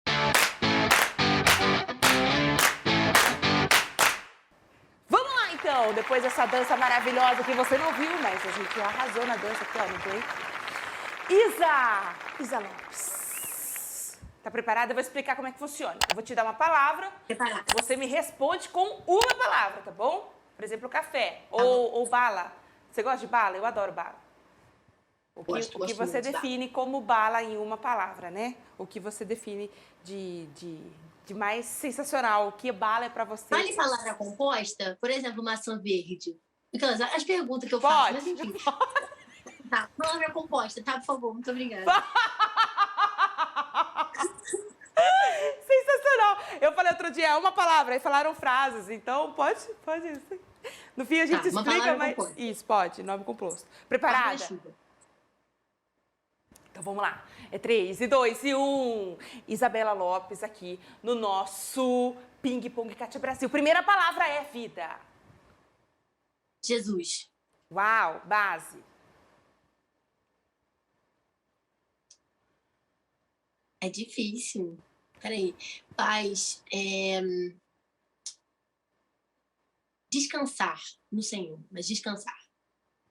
Vamos lá, então, depois dessa dança maravilhosa que você não viu, mas a gente arrasou na dança aqui, ó, no play. Isa Lopes. Tá preparada? Eu vou explicar como é que funciona. Eu vou te dar uma palavra, Preparada. você me responde com uma palavra, tá bom? Por exemplo, café ou bala. Você gosta de bala? Eu adoro bala. O que você define como bala em uma palavra, né? O que você define de mais sensacional, o que bala é pra você. Vale palavra composta? Por exemplo, maçã verde. Aquelas, as perguntas que eu faço, mas enfim. Tá, palavra composta, tá? Por favor, muito obrigada. Sensacional! Eu falei outro dia, uma palavra, aí falaram frases, então pode isso. No fim a gente explica, mas... Composta. Isso, pode, nome composto. Preparada? Então vamos lá. É 3, 2 e 1. Isabela Lopes aqui no nosso Ping Pong Kátia Brasil. Primeira palavra é vida. Jesus. Uau, base. É difícil. Peraí. Paz. Descansar no Senhor, mas descansar.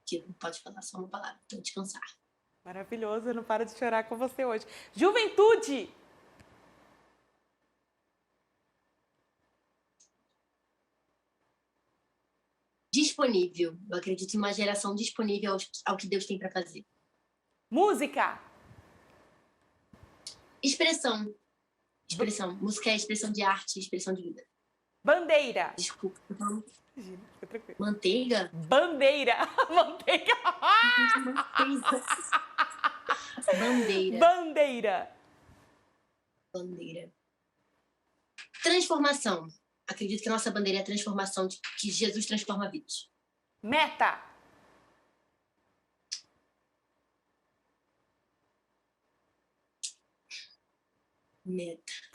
Que não pode falar só uma palavra, então descansar. Maravilhoso, eu não paro de chorar com você hoje. Juventude. Disponível. Eu acredito em uma geração disponível ao que Deus tem para fazer. Música. Expressão. Música é expressão de arte, expressão de vida. Bandeira. Desculpa. Imagina, fica tranquilo. Manteiga? Bandeira. Manteiga. Bandeira. Transformação. Acredito que a nossa bandeira é a transformação, que Jesus transforma vidas. Meta.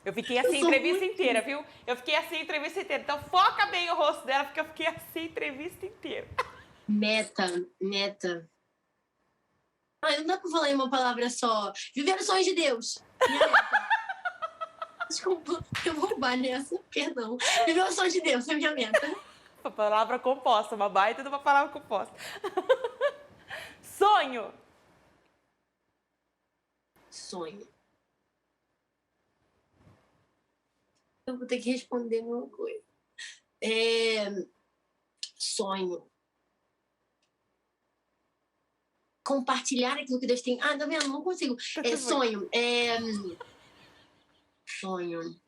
Eu fiquei assim a entrevista inteira, viu? Eu fiquei assim a entrevista inteira. Então foca bem o rosto dela, porque eu fiquei assim a entrevista inteira. Meta. Não dá pra falar em uma palavra só. Viver os sonhos de Deus. Minha meta. Desculpa, eu vou roubar nessa. Perdão. Viver os sonhos de Deus é minha meta. Uma palavra composta, uma baita de uma palavra composta. Sonho. Eu vou ter que responder uma coisa. Sonho. compartilhar aquilo que Deus tem. Ah, tá vendo? Não consigo. Sonho. Sonho.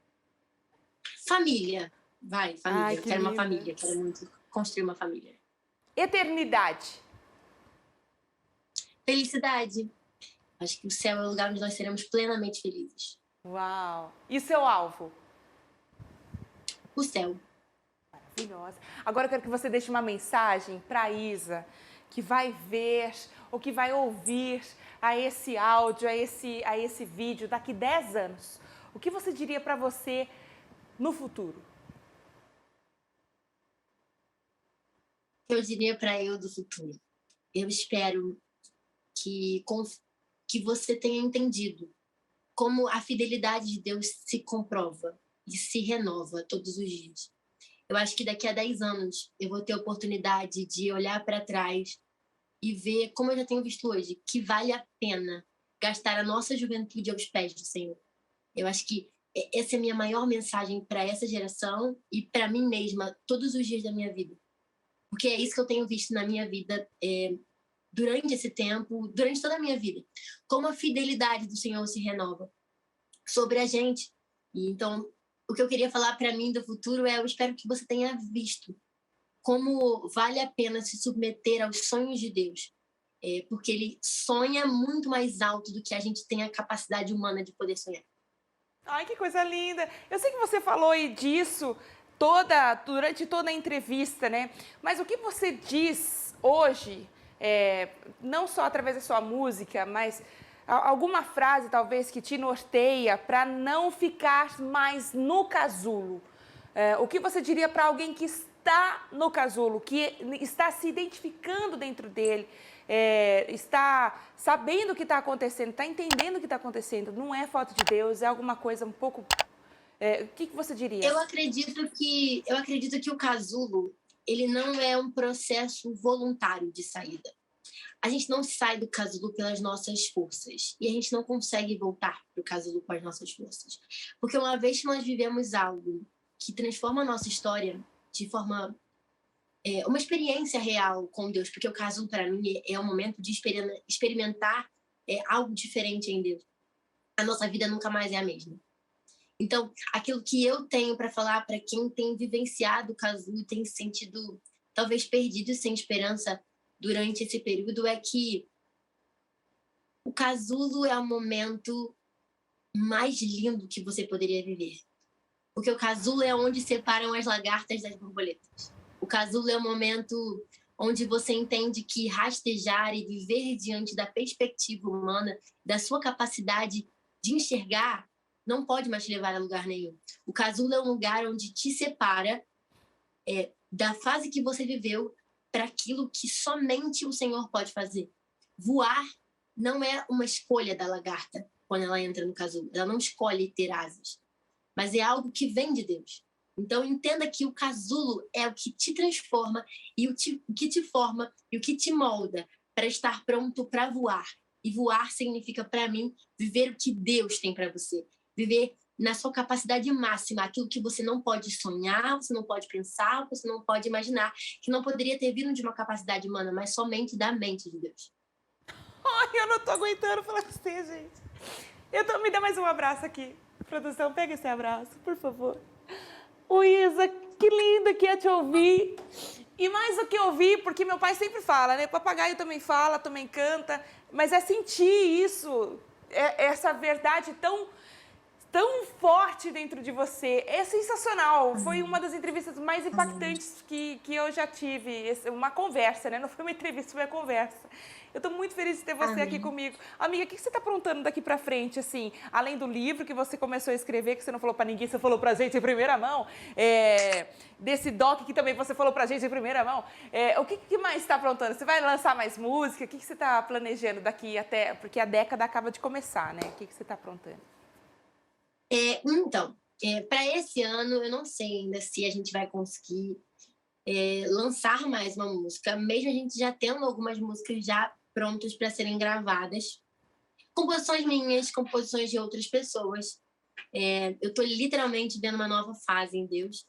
Família. Vai, família. Ai, Eu que quero uma linda. família. Quero muito construir uma família. Eternidade. Felicidade. Acho que o céu é o lugar onde nós seremos plenamente felizes. Uau. E seu alvo? O céu. Maravilhosa. Agora eu quero que você deixe uma mensagem para a Isa, que vai ver ou que vai ouvir a esse áudio, a esse vídeo daqui 10 anos. O que você diria para você no futuro? Eu diria para eu do futuro. Eu espero que você tenha entendido como a fidelidade de Deus se comprova e se renova todos os dias. Eu acho que daqui a 10 anos eu vou ter a oportunidade de olhar para trás e ver, como eu já tenho visto hoje, que vale a pena gastar a nossa juventude aos pés do Senhor. Eu acho que essa é a minha maior mensagem para essa geração e para mim mesma, todos os dias da minha vida. Porque é isso que eu tenho visto na minha vida durante esse tempo, durante toda a minha vida. Como a fidelidade do Senhor se renova sobre a gente. E então, o que eu queria falar para mim do futuro eu espero que você tenha visto como vale a pena se submeter aos sonhos de Deus. Porque Ele sonha muito mais alto do que a gente tem a capacidade humana de poder sonhar. Ai, que coisa linda. Eu sei que você falou disso durante toda a entrevista, né? Mas o que você diz hoje, não só através da sua música, mas alguma frase talvez que te norteia para não ficar mais no casulo? O que você diria para alguém que está no casulo, que está se identificando dentro dele, está sabendo o que está acontecendo, está entendendo o que está acontecendo? Não é falta de Deus, é alguma coisa um pouco... o que você diria? Eu acredito que o casulo, ele não é um processo voluntário de saída. A gente não sai do casulo pelas nossas forças. E a gente não consegue voltar para o casulo com as nossas forças. Porque uma vez que nós vivemos algo que transforma a nossa história de forma... uma experiência real com Deus. Porque o casulo, para mim, é um momento de experimentar algo diferente em Deus. A nossa vida nunca mais é a mesma. Então, aquilo que eu tenho para falar para quem tem vivenciado o casulo e tem se sentido talvez perdido e sem esperança durante esse período é que o casulo é o momento mais lindo que você poderia viver. Porque o casulo é onde separam as lagartas das borboletas. O casulo é o momento onde você entende que rastejar e viver diante da perspectiva humana, da sua capacidade de enxergar, não pode mais te levar a lugar nenhum. O casulo é um lugar onde te separa da fase que você viveu para aquilo que somente o Senhor pode fazer. Voar não é uma escolha da lagarta quando ela entra no casulo. Ela não escolhe ter asas, mas é algo que vem de Deus. Então, entenda que o casulo é o que te transforma e o que te forma e o que te molda para estar pronto para voar. E voar significa, para mim, viver o que Deus tem para você. Viver na sua capacidade máxima, aquilo que você não pode sonhar, você não pode pensar, você não pode imaginar, que não poderia ter vindo de uma capacidade humana, mas somente da mente de Deus. Ai, eu não tô aguentando falar com você, gente. Me dá mais um abraço aqui. Produção, pega esse abraço, por favor. Ô, Isa, que linda que é te ouvir. E mais do que ouvir, porque meu pai sempre fala, né? Papagaio também fala, também canta, mas é sentir isso, essa verdade tão forte dentro de você. É sensacional. Foi uma das entrevistas mais impactantes que eu já tive. Uma conversa, né? Não foi uma entrevista, foi uma conversa. Eu estou muito feliz de ter você aqui comigo. Amiga, o que você está aprontando daqui para frente, assim? Além do livro que você começou a escrever, que você não falou para ninguém, você falou para a gente em primeira mão. Desse doc que também você falou para a gente em primeira mão. O que mais está aprontando? Você vai lançar mais música? O que você está planejando daqui até... Porque a década acaba de começar, né? O que você está aprontando? Então, para esse ano, eu não sei ainda se a gente vai conseguir lançar mais uma música, mesmo a gente já tendo algumas músicas já prontas para serem gravadas. Composições minhas, composições de outras pessoas. Eu estou literalmente vendo uma nova fase em Deus.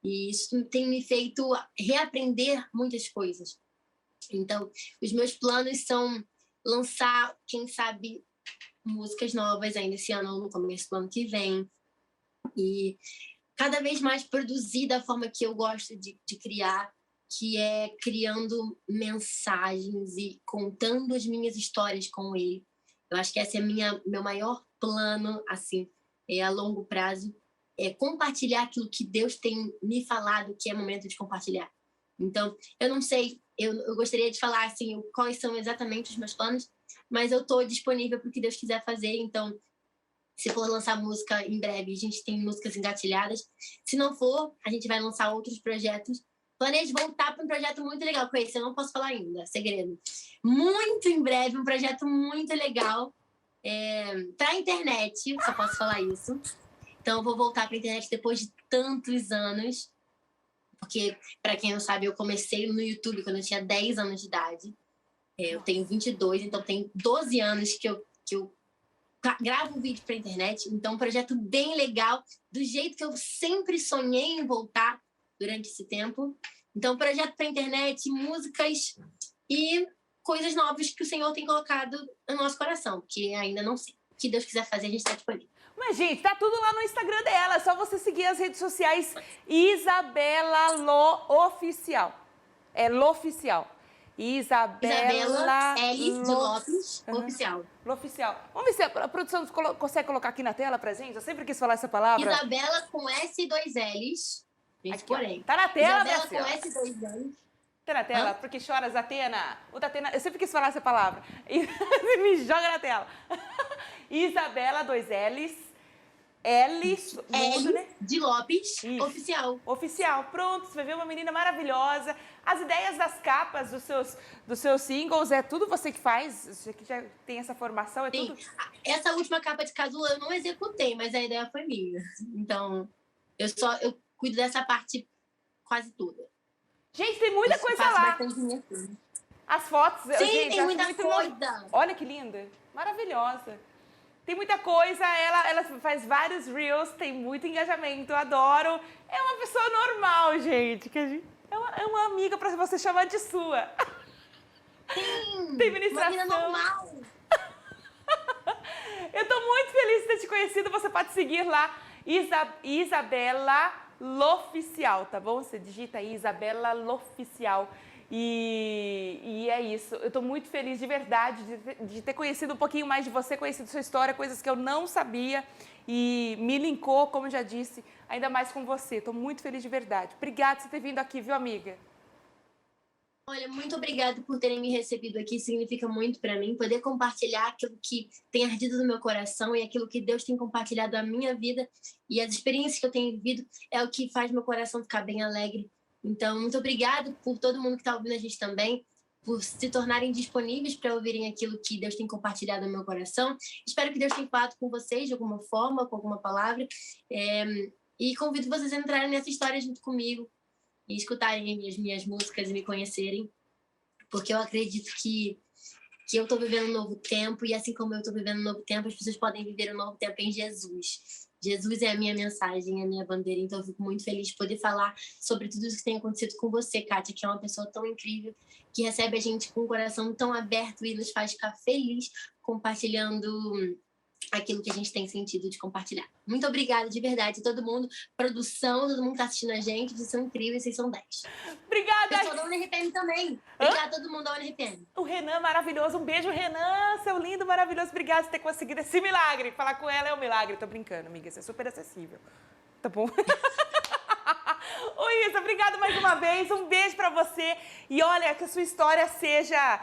E isso tem me feito reaprender muitas coisas. Então, os meus planos são lançar, quem sabe, músicas novas ainda esse ano, no começo do ano que vem. E cada vez mais produzir da forma que eu gosto de criar, que é criando mensagens e contando as minhas histórias com ele. Eu acho que esse é meu maior plano, assim, a longo prazo, é compartilhar aquilo que Deus tem me falado que é momento de compartilhar. Então, eu não sei, eu gostaria de falar, assim, quais são exatamente os meus planos, mas eu estou disponível para o que Deus quiser fazer, então, se for lançar música em breve, a gente tem músicas engatilhadas. Se não for, a gente vai lançar outros projetos. Planejo voltar para um projeto muito legal com esse, eu não posso falar ainda, segredo. Muito em breve, um projeto muito legal para a internet, só posso falar isso. Então, eu vou voltar para a internet depois de tantos anos, porque, para quem não sabe, eu comecei no YouTube quando eu tinha 10 anos de idade. Eu tenho 22, então tem 12 anos que eu gravo um vídeo para a internet. Então, um projeto bem legal, do jeito que eu sempre sonhei em voltar durante esse tempo. Então, projeto para a internet, músicas e coisas novas que o Senhor tem colocado no nosso coração, porque ainda não sei. O que Deus quiser fazer, a gente está disponível. Mas, gente, tá tudo lá no Instagram dela. É só você seguir as redes sociais Isabela Lo Oficial. É Lo Oficial. Isabela L. de Lopes, Oficial. Lo Oficial. Vamos ver se a produção consegue colocar aqui na tela pra gente. Eu sempre quis falar essa palavra. Isabela com S e 2 L's. Gente, aqui, porém. Tá na tela, Isabela com S e 2 L's. Tá na tela? Porque choras, Atena. O Datena, eu sempre quis falar essa palavra. Você me joga na tela. Isabela, 2 L's. L né? de Lopes, Isso. Oficial. Oficial. Pronto, você vai ver uma menina maravilhosa. As ideias das capas dos seus singles, é tudo você que faz? Você que já tem essa formação, é Sim. tudo? Essa última capa de Casulo eu não executei, mas a ideia foi minha. Então, eu cuido dessa parte quase toda. Gente, tem muita coisa lá. As fotos, sim, gente, tem muita coisa. Olha que linda. Maravilhosa. Tem muita coisa, ela faz vários reels, tem muito engajamento, eu adoro. É uma pessoa normal, gente. É uma amiga pra você chamar de sua. Sim, tem ministração. Uma vida normal. Eu tô muito feliz de ter te conhecido. Você pode seguir lá, Isabela Loficial, tá bom? Você digita aí, Isabela Loficial. E é isso. Eu tô muito feliz de verdade de ter conhecido um pouquinho mais de você, conhecido sua história, coisas que eu não sabia e me linkou, como já disse, ainda mais com você. Tô muito feliz de verdade. Obrigada por você ter vindo aqui, viu, amiga? Olha, muito obrigada por terem me recebido aqui. Significa muito para mim poder compartilhar aquilo que tem ardido no meu coração e aquilo que Deus tem compartilhado na minha vida e as experiências que eu tenho vivido é o que faz meu coração ficar bem alegre. Então, muito obrigada por todo mundo que está ouvindo a gente também, por se tornarem disponíveis para ouvirem aquilo que Deus tem compartilhado no meu coração. Espero que Deus tenha falado com vocês de alguma forma, com alguma palavra. E convido vocês a entrarem nessa história junto comigo e escutarem as minhas músicas e me conhecerem, porque eu acredito que eu estou vivendo um novo tempo e assim como eu estou vivendo um novo tempo, as pessoas podem viver um novo tempo em Jesus. Jesus é a minha mensagem, é a minha bandeira, então eu fico muito feliz de poder falar sobre tudo isso que tem acontecido com você, Kátia, que é uma pessoa tão incrível, que recebe a gente com o coração tão aberto e nos faz ficar feliz compartilhando aquilo que a gente tem sentido de compartilhar. Muito obrigada, de verdade, todo mundo, produção, todo mundo que tá assistindo a gente, vocês são incríveis, vocês são 10. Obrigada! Pessoal da UniRPM também. Obrigada a todo mundo da UniRPM. O Renan, maravilhoso. Um beijo, Renan, seu lindo, maravilhoso. Obrigada por ter conseguido esse milagre. Falar com ela é um milagre. Tô brincando, amiga, você é super acessível. Tá bom? Oi, Isa, obrigada mais uma vez. Um beijo pra você. E olha, que a sua história seja...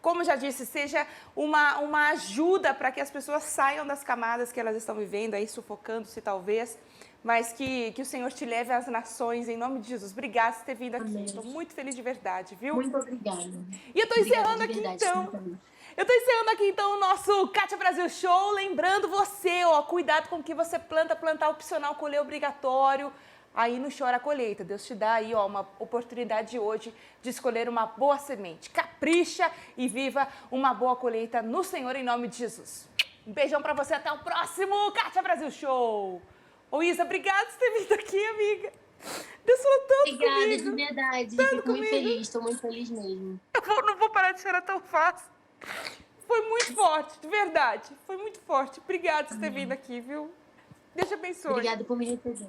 como eu já disse, seja uma ajuda para que as pessoas saiam das camadas que elas estão vivendo, aí sufocando-se talvez, mas que o Senhor te leve às nações, em nome de Jesus. Obrigada por ter vindo aqui, estou muito feliz de verdade, viu? Muito obrigada. E eu estou encerrando aqui então. Eu estou encerrando aqui então o nosso Kátia Brasil Show, lembrando você, ó, cuidado com o que você planta, plantar opcional, colher obrigatório. Aí não chora a colheita, Deus te dá aí ó, uma oportunidade hoje de escolher uma boa semente. Capricha e viva uma boa colheita no Senhor, em nome de Jesus. Um beijão pra você, até o próximo Kátia Brasil Show. Ô Isa, obrigada por ter vindo aqui, amiga. Deus falou tanto obrigada, comigo. de verdade, tanto fico muito feliz, estou muito feliz mesmo. Eu não vou parar de chorar tão fácil. Foi muito forte, de verdade. Foi muito forte. Obrigada por ter vindo aqui, viu? Deus te abençoe. Obrigada por me receber.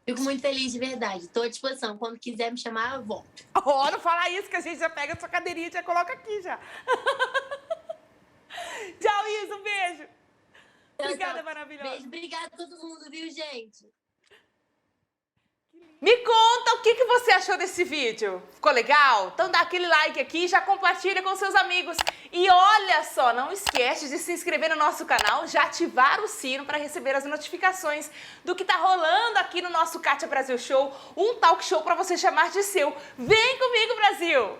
Fico muito feliz, de verdade. Estou à disposição. Quando quiser me chamar, eu volto. Oh, não fala isso, que a gente já pega a sua cadeirinha e já coloca aqui já. Tchau, Isa, um beijo. Obrigada, maravilhosa. Beijo, obrigada a todo mundo, viu, gente? Me conta o que você achou desse vídeo. Ficou legal? Então dá aquele like aqui, já compartilha com seus amigos. E olha só, não esquece de se inscrever no nosso canal, já ativar o sino para receber as notificações do que tá rolando aqui no nosso Kátia Brasil Show, um talk show para você chamar de seu. Vem comigo, Brasil!